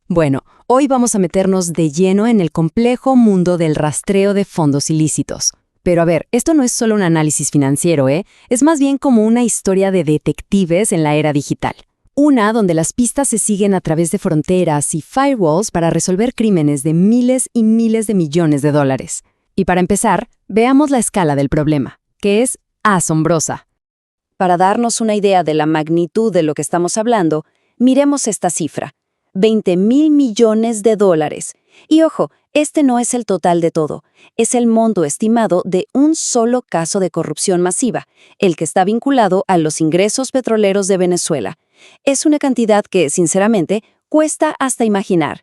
Bueno, hoy vamos a meternos de lleno en el complejo mundo del rastreo de fondos ilícitos. Pero a ver, esto no es solo un análisis financiero, ¿eh? Es más bien como una historia de detectives en la era digital. Una donde las pistas se siguen a través de fronteras y firewalls para resolver crímenes de miles y miles de millones de dólares. Y para empezar, veamos la escala del problema, que es asombrosa. Para darnos una idea de la magnitud de lo que estamos hablando, miremos esta cifra: 20.000 millones de dólares. Y ojo, este no es el total de todo, es el monto estimado de un solo caso de corrupción masiva, el que está vinculado a los ingresos petroleros de Venezuela. Es una cantidad que, sinceramente, cuesta hasta imaginar.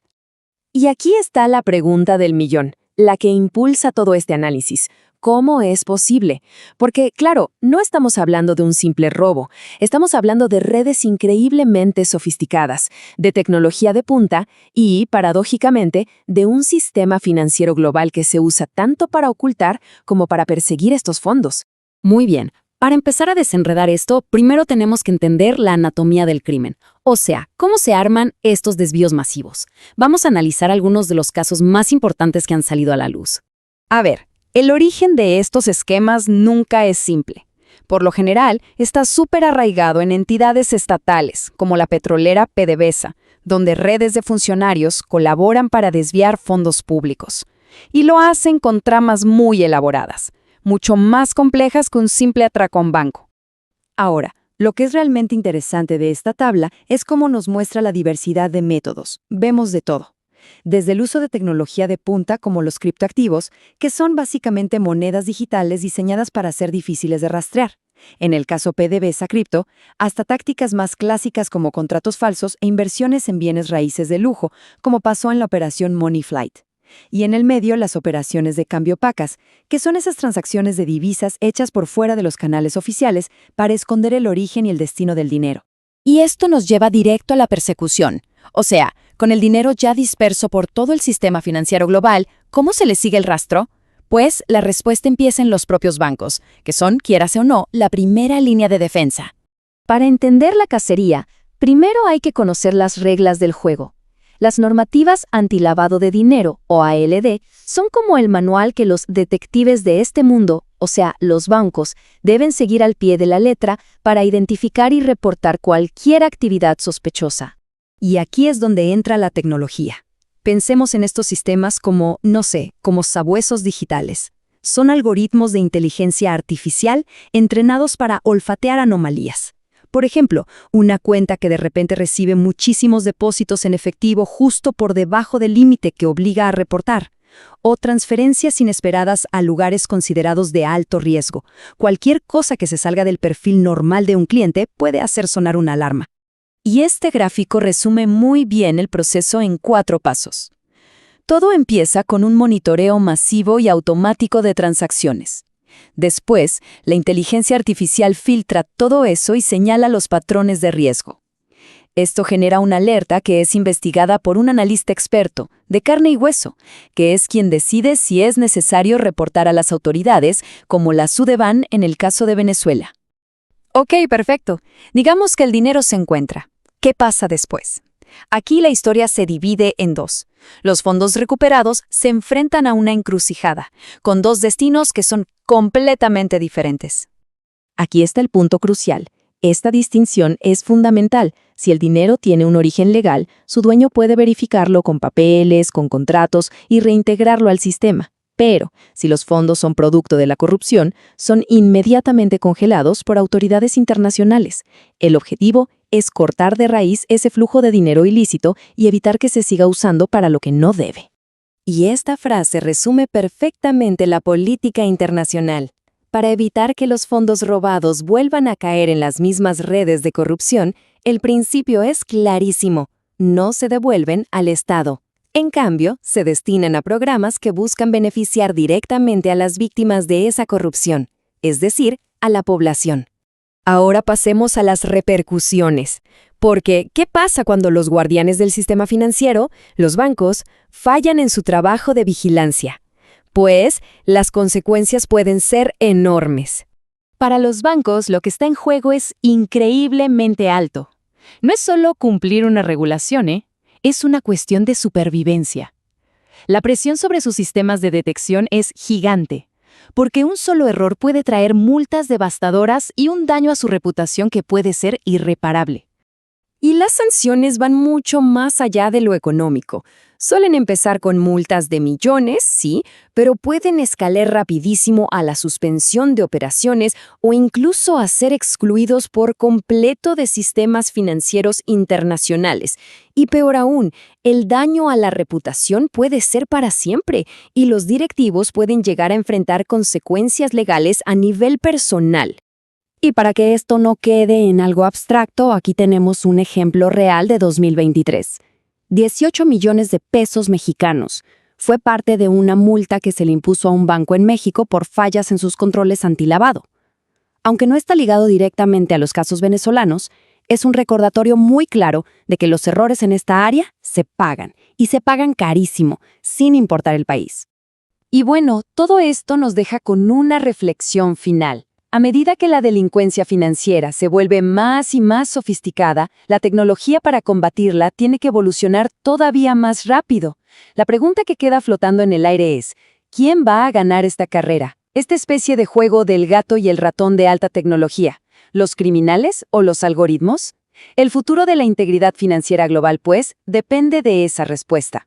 Y aquí está la pregunta del millón, la que impulsa todo este análisis. ¿Cómo es posible? Porque, claro, no estamos hablando de un simple robo, estamos hablando de redes increíblemente sofisticadas, de tecnología de punta y, paradójicamente, de un sistema financiero global que se usa tanto para ocultar como para perseguir estos fondos. Muy bien. Para empezar a desenredar esto, primero tenemos que entender la anatomía del crimen, o sea, cómo se arman estos desvíos masivos. Vamos a analizar algunos de los casos más importantes que han salido a la luz. A ver, el origen de estos esquemas nunca es simple. Por lo general, está súper arraigado en entidades estatales, como la petrolera PDVSA, donde redes de funcionarios colaboran para desviar fondos públicos. Y lo hacen con tramas muy elaboradas, mucho más complejas que un simple atraco a un banco. Ahora, lo que es realmente interesante de esta tabla es cómo nos muestra la diversidad de métodos. Vemos de todo. Desde el uso de tecnología de punta como los criptoactivos, que son básicamente monedas digitales diseñadas para ser difíciles de rastrear. En el caso PDVSA Crypto, hasta tácticas más clásicas como contratos falsos e inversiones en bienes raíces de lujo, como pasó en la operación Money Flight. Y en el medio, las operaciones de cambio opacas, que son esas transacciones de divisas hechas por fuera de los canales oficiales para esconder el origen y el destino del dinero. Y esto nos lleva directo a la persecución. O sea, con el dinero ya disperso por todo el sistema financiero global, ¿cómo se le sigue el rastro? Pues la respuesta empieza en los propios bancos, que son, quiérase o no, la primera línea de defensa. Para entender la cacería, primero hay que conocer las reglas del juego. Las normativas antilavado de dinero, o ALD, son como el manual que los detectives de este mundo, o sea, los bancos, deben seguir al pie de la letra para identificar y reportar cualquier actividad sospechosa. Y aquí es donde entra la tecnología. Pensemos en estos sistemas como, como sabuesos digitales. Son algoritmos de inteligencia artificial entrenados para olfatear anomalías. Por ejemplo, una cuenta que de repente recibe muchísimos depósitos en efectivo justo por debajo del límite que obliga a reportar. O transferencias inesperadas a lugares considerados de alto riesgo. Cualquier cosa que se salga del perfil normal de un cliente puede hacer sonar una alarma. Y este gráfico resume muy bien el proceso en 4 pasos. Todo empieza con un monitoreo masivo y automático de transacciones. Después, la inteligencia artificial filtra todo eso y señala los patrones de riesgo. Esto genera una alerta que es investigada por un analista experto, de carne y hueso, que es quien decide si es necesario reportar a las autoridades, como la SUDEBAN en el caso de Venezuela. Ok, perfecto. Digamos que el dinero se encuentra. ¿Qué pasa después? Aquí la historia se divide en 2. Los fondos recuperados se enfrentan a una encrucijada, con 2 destinos que son completamente diferentes. Aquí está el punto crucial. Esta distinción es fundamental. Si el dinero tiene un origen legal, su dueño puede verificarlo con papeles, con contratos y reintegrarlo al sistema. Pero, si los fondos son producto de la corrupción, son inmediatamente congelados por autoridades internacionales. El objetivo es cortar de raíz ese flujo de dinero ilícito y evitar que se siga usando para lo que no debe. Y esta frase resume perfectamente la política internacional. Para evitar que los fondos robados vuelvan a caer en las mismas redes de corrupción, el principio es clarísimo: no se devuelven al Estado. En cambio, se destinan a programas que buscan beneficiar directamente a las víctimas de esa corrupción, es decir, a la población. Ahora pasemos a las repercusiones. Porque, ¿qué pasa cuando los guardianes del sistema financiero, los bancos, fallan en su trabajo de vigilancia? Pues, las consecuencias pueden ser enormes. Para los bancos, lo que está en juego es increíblemente alto. No es solo cumplir una regulación, es una cuestión de supervivencia. La presión sobre sus sistemas de detección es gigante, porque un solo error puede traer multas devastadoras y un daño a su reputación que puede ser irreparable. Y las sanciones van mucho más allá de lo económico. Suelen empezar con multas de millones, sí, pero pueden escalar rapidísimo a la suspensión de operaciones o incluso a ser excluidos por completo de sistemas financieros internacionales. Y peor aún, el daño a la reputación puede ser para siempre y los directivos pueden llegar a enfrentar consecuencias legales a nivel personal. Y para que esto no quede en algo abstracto, aquí tenemos un ejemplo real de 2023. 18 millones de pesos mexicanos. Fue parte de una multa que se le impuso a un banco en México por fallas en sus controles antilavado. Aunque no está ligado directamente a los casos venezolanos, es un recordatorio muy claro de que los errores en esta área se pagan, y se pagan carísimo, sin importar el país. Y bueno, todo esto nos deja con una reflexión final. A medida que la delincuencia financiera se vuelve más y más sofisticada, la tecnología para combatirla tiene que evolucionar todavía más rápido. La pregunta que queda flotando en el aire es, ¿quién va a ganar esta carrera? Esta especie de juego del gato y el ratón de alta tecnología. ¿Los criminales o los algoritmos? El futuro de la integridad financiera global, pues, depende de esa respuesta.